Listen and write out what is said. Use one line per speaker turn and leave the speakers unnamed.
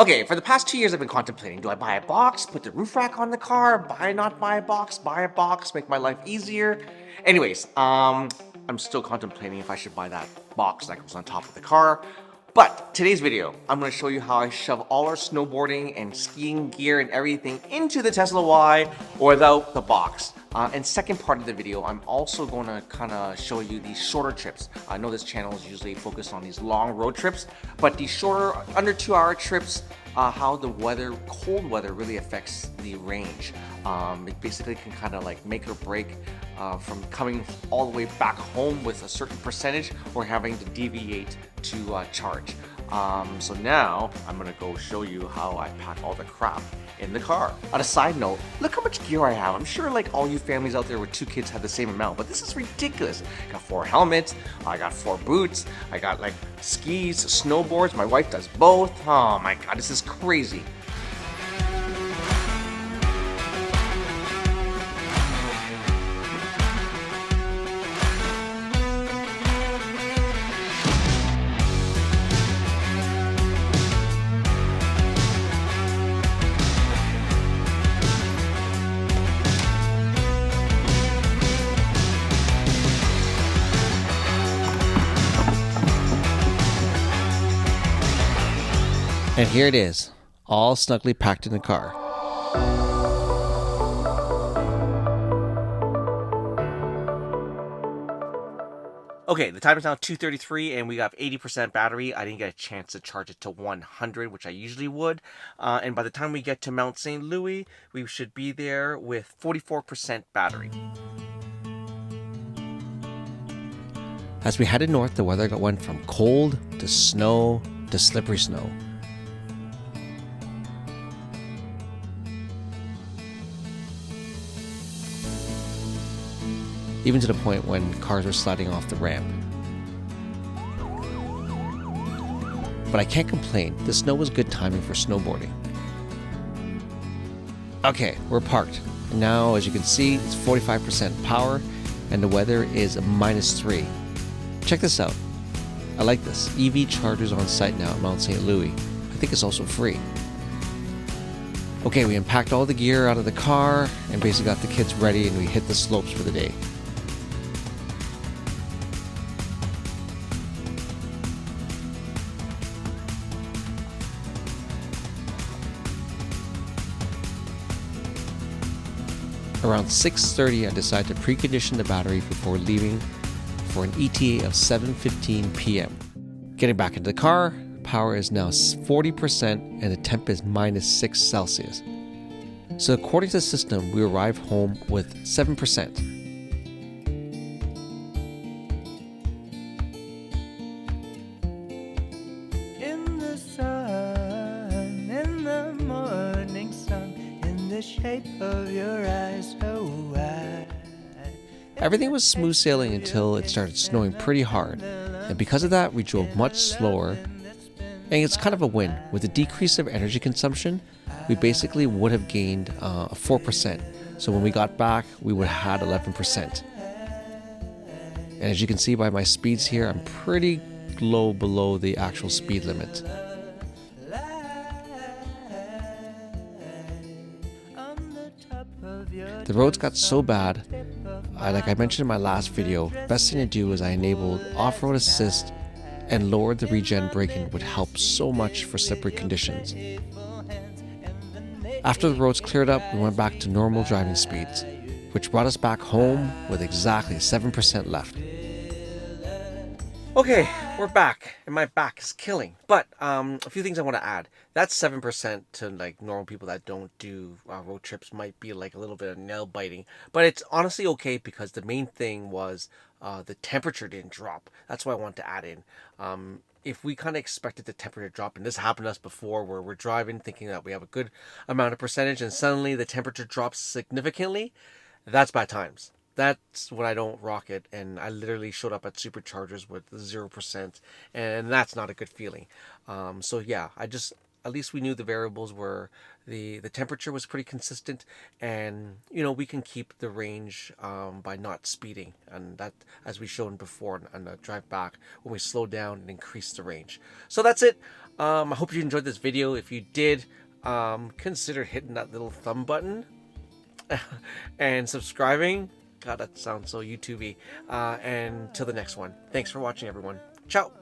Okay, for the past 2 years I've been contemplating, do I buy a box, put the roof rack on the car, not buy a box, buy a box, make my life easier? Anyways, I'm still contemplating if I should buy that box that goes on top of the car. But today's video, I'm going to show you how I shove all our snowboarding and skiing gear and everything into the Tesla Y without the box. And second part of the video, I'm also going to kind of show you these shorter trips. I know this channel is usually focused on these long road trips, but these shorter, under 2 hour trips, how the weather, cold weather really affects the range. It basically can kind of like make or break from coming all the way back home with a certain percentage or having to deviate to charge. So now I'm gonna go show you how I pack all the crap in the car. On a side note, look how much gear I have. I'm sure like all you families out there with 2 kids have the same amount, but this is ridiculous. I got 4 helmets, I got 4 boots, I got like skis, snowboards. My wife does both. Oh my God, this is crazy. And here it is, all snugly packed in the car. Okay, the time is now 2:33 and we got 80% battery. I didn't get a chance to charge it to 100, which I usually would. And by the time we get to Mount St. Louis, we should be there with 44% battery. As we headed north, the weather went from cold to snow to slippery snow. Even to the point when cars were sliding off the ramp. But I can't complain, the snow was good timing for snowboarding. Okay, we're parked. And now, as you can see, it's 45% power and the weather is -3. Check this out. I like this. EV chargers on site now at Mount St. Louis. I think it's also free. Okay, we unpacked all the gear out of the car and basically got the kids ready and we hit the slopes for the day. Around 6:30, I decided to precondition the battery before leaving for an ETA of 7:15 p.m. Getting back into the car, power is now 40% and the temp is -6 Celsius. So according to the system, we arrived home with 7%.
In the sun, in the morning sun, in the shape of your eyes, so wide.
Everything was smooth sailing until it started snowing pretty hard, and because of that we drove much slower, and it's kind of a win. With the decrease of energy consumption, we basically would have gained 4%, so when we got back we would have had 11%. And as you can see by my speeds here, I'm pretty low below the actual speed limit. The roads got so bad, like I mentioned in my last video, best thing to do is I enabled off-road assist and lowered the regen braking, would help so much for slippery conditions. After the roads cleared up, we went back to normal driving speeds, which brought us back home with exactly 7% left. Okay, we're back, and my back is killing. But a few things I want to add. That's 7% to like normal people that don't do road trips might be like a little bit of nail biting. But it's honestly okay because the main thing was the temperature didn't drop. That's what I want to add in. If we kind of expected the temperature to drop, and this happened to us before where we're driving thinking that we have a good amount of percentage and suddenly the temperature drops significantly, that's bad times. That's when I don't rock it, and I literally showed up at superchargers with 0%, and that's not a good feeling. So yeah, at least we knew the variables were the temperature was pretty consistent, and we can keep the range by not speeding, and that, as we shown before on the drive back, when we slow down and increase the range. So that's it. I hope you enjoyed this video. If you did, consider hitting that little thumb button and subscribing. God, that sounds so YouTubey. And till the next one. Thanks for watching, everyone. Ciao.